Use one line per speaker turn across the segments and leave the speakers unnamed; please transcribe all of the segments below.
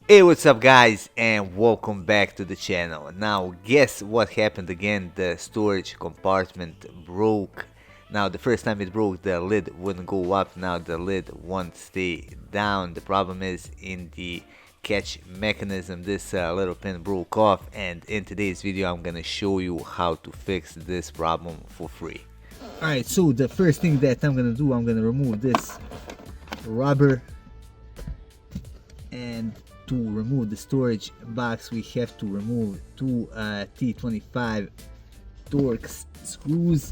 Hey, what's up guys, and welcome back to the channel. Now guess what happened again? The storage compartment broke. Now the first time it broke, the lid wouldn't go up. Now the lid won't stay down. The problem is in the catch mechanism. This little pin broke off, and in today's video I'm gonna show you how to fix this problem for free. Alright, so the first thing that I'm gonna do, I'm gonna remove this rubber, and to remove the storage box we have to remove two T25 Torx screws.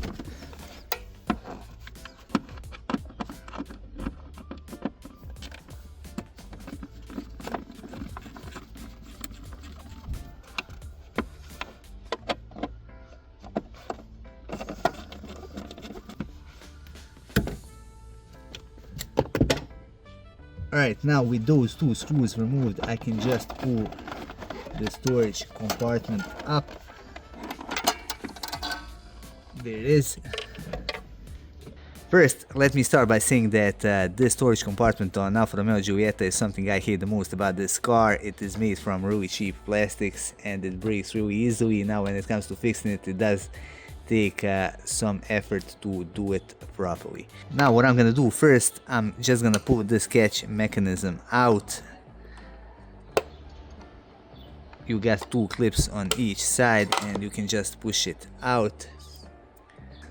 Alright, now with those two screws removed, I can just pull the storage compartment up. There it is. First, let me start by saying that this storage compartment on Alfa Romeo Giulietta is something I hate the most about this car. It is made from really cheap plastics and it breaks really easily. Now when it comes to fixing it, it does take some effort to do it properly. Now what I'm gonna do first, I'm just gonna pull this catch mechanism out. You got two clips on each side and you can just push it out.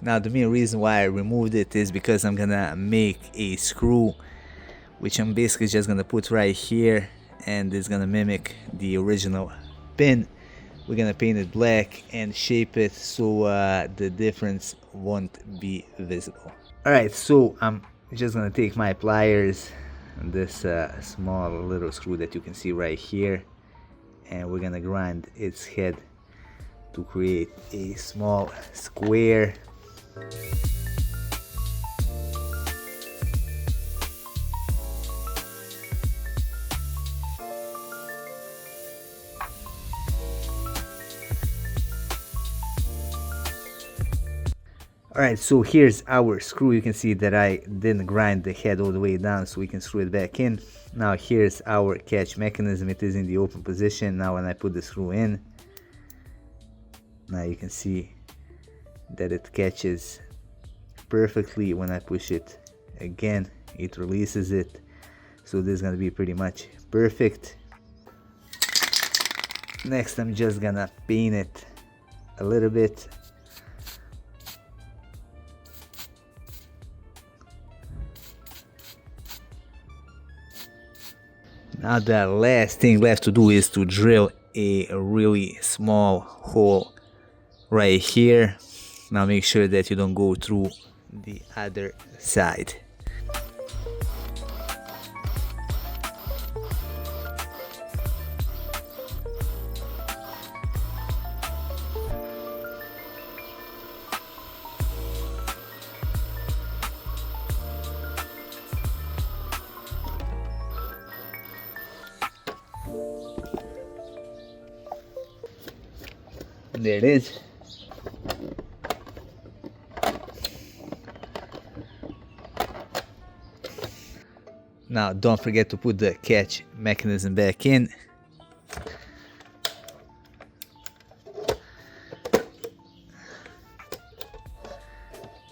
Now the main reason why I removed it is because I'm gonna make a screw, which I'm basically just gonna put right here, and it's gonna mimic the original pin. We're gonna paint it black and shape it so the difference won't be visible. Alright, so I'm just gonna take my pliers and this small little screw that you can see right here, and we're gonna grind its head to create a small square. Alright, so here's our screw. You can see that I didn't grind the head all the way down, so we can screw it back in. Now here's our catch mechanism. It is in the open position. Now when I put the screw in, now you can see that it catches perfectly. When I push it again, it releases it. So this is gonna be pretty much perfect. Next, I'm just gonna paint it a little bit. Now the last thing left to do is to drill a really small hole right here. Now make sure that you don't go through the other side. There it is. Now don't forget to put the catch mechanism back in.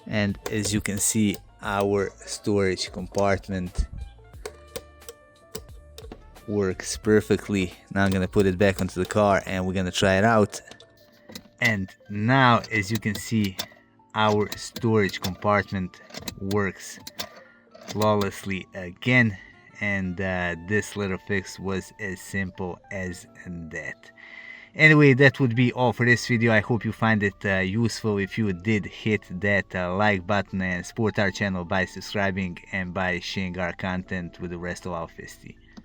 And as you can see, our storage compartment works perfectly. Now I'm gonna put it back onto the car and we're gonna try it out. And now, as you can see, our storage compartment works flawlessly again, and this little fix was as simple as that. Anyway, that would be all for this video. I hope you find it useful. If you did, hit that like button and support our channel by subscribing and by sharing our content with the rest of our Fisty.